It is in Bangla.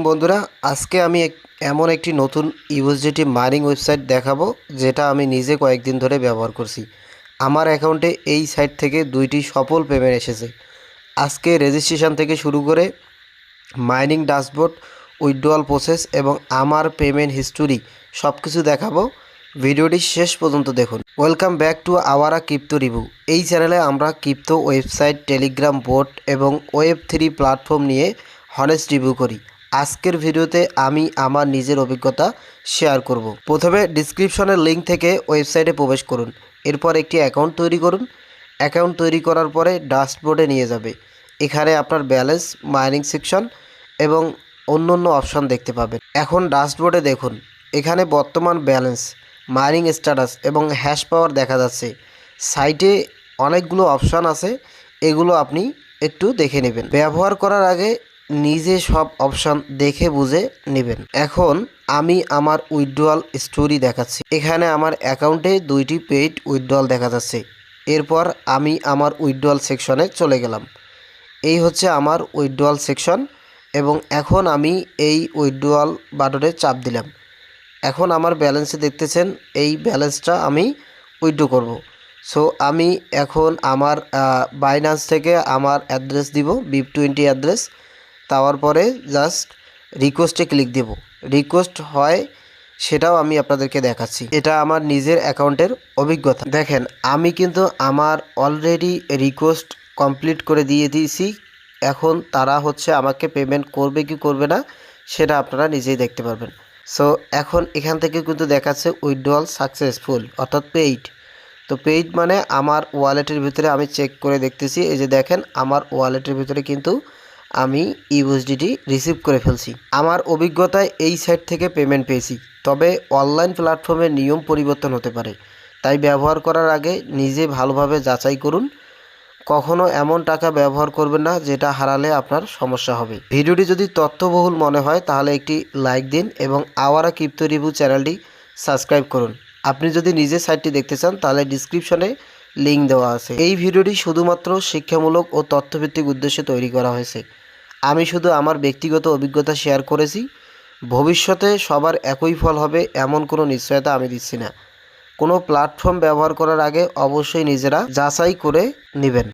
বন্ধুরা, আজকে আমি এমন একটি নতুন ইউএসডিটি মাইনিং ওয়েবসাইট দেখাবো, যেটা আমি নিজে কয়েকদিন ধরে ব্যবহার করছি। আমার অ্যাকাউন্টে এই সাইট থেকে 2টি সফল পেমেন্ট এসেছে। আজকে রেজিস্ট্রেশন থেকে শুরু করে মাইনিং ড্যাশবোর্ড, উইথড্রয়াল প্রসেস এবং আমার পেমেন্ট হিস্টোরি সব কিছু দেখাবো। ভিডিওটি শেষ পর্যন্ত দেখুন। Welcome back to Awara crypto review. এই চ্যানেলে আমরা ক্রিপ্টো ওয়েবসাইট, টেলিগ্রাম বোট এবং ওয়েব3 প্ল্যাটফর্ম নিয়ে হনেস্ট রিভিউ করি। আজকের ভিডিওতে আমি আমার নিজের অভিজ্ঞতা শেয়ার করব। প্রথমে ডিসক্রিপশনের লিঙ্ক থেকে ওয়েবসাইটে প্রবেশ করুন। এরপর একটি অ্যাকাউন্ট তৈরি করুন। অ্যাকাউন্ট তৈরি করার পরে ড্যাশবোর্ডে নিয়ে যাবে। এখানে আপনার ব্যালেন্স, মাইনিং সেকশন এবং অন্য অপশন দেখতে পাবেন। এখন ড্যাশবোর্ডে দেখুন, এখানে বর্তমান ব্যালেন্স, মাইনিং স্ট্যাটাস এবং হ্যাশ পাওয়ার দেখা যাচ্ছে। সাইটে অনেকগুলো অপশান আছে, এগুলো আপনি একটু দেখে নেবেন। ব্যবহার করার আগে নিজে সব অপশান দেখে বুঝে নেবেন। এখন আমি আমার উইথড্রয়াল স্টোরি দেখাচ্ছি। এখানে আমার অ্যাকাউন্টে 2টি পেইড উইথড্রয়াল দেখা যাচ্ছে। এরপর আমি আমার উইথড্রয়াল সেকশনে চলে গেলাম। এই হচ্ছে আমার উইথড্রয়াল সেকশন এবং এখন আমি এই উইথড্রয়াল বাটনে চাপ দিলাম। এখন আমার ব্যালেন্সে দেখতেছেন, এই ব্যালেন্সটা আমি উইথড্র করব। সো আমি এখন আমার বাইন্যান্স থেকে আমার অ্যাড্রেস দিব, BIP20 অ্যাড্রেস। দেওয়ার পরে জাস্ট রিকোয়েস্টে ক্লিক দেব। রিকোয়েস্ট হয় সেটাও আমি আপনাদেরকে দেখাচ্ছি। এটা আমার নিজের অ্যাকাউন্টের অভিজ্ঞতা। দেখেন, আমি কিন্তু আমার অলরেডি রিকোয়েস্ট কমপ্লিট করে দিয়ে দিয়েছি। এখন তারা আমাকে পেমেন্ট করবে কি করবে না সেটা আপনারা নিজেই দেখতে পারবেন। সো এখন এখান থেকে কিন্তু দেখাচ্ছে উইথড্রয়াল সাকসেসফুল, অর্থাৎ পেইড। তো পেইড মানে আমার ওয়ালেটের ভিতরে আমি চেক করে দেখতেছি, এই যে দেখেন আমার ওয়ালেটের ভিতরে কিন্তু আমি ইউএসডিটি রিসিভ করে ফেলছি। আমার অভিজ্ঞতায় এই সাইট থেকে পেমেন্ট পেয়েছি। তবে অনলাইন প্ল্যাটফর্মের নিয়ম পরিবর্তন হতে পারে, তাই ব্যবহার করার আগে নিজে ভালোভাবে যাচাই করুন। কখনো এমন টাকা ব্যবহার করবেন না যেটা হারালে আপনার সমস্যা হবে। ভিডিওটি যদি তথ্যবহুল মনে হয় তাহলে একটি লাইক দিন এবং আওয়ারা ক্রিপ্টো রিভিউ চ্যানেলটি সাবস্ক্রাইব করুন। আপনি যদি নিজে সাইটটি দেখতে চান তাহলে ডিসক্রিপশনে লিঙ্ক দেওয়া আছে। এই ভিডিওটি শুধুমাত্র শিক্ষামূলক ও তথ্যভিত্তিক উদ্দেশ্যে তৈরি করা হয়েছে। আমি শুধু আমার ব্যক্তিগত অভিজ্ঞতা শেয়ার করেছি। ভবিষ্যতে সবার একই ফল হবে এমন কোনো নিশ্চয়তা আমি দিচ্ছি না। কোনো প্ল্যাটফর্ম ব্যবহার করার আগে অবশ্যই নিজেরা যাচাই করে নেবেন।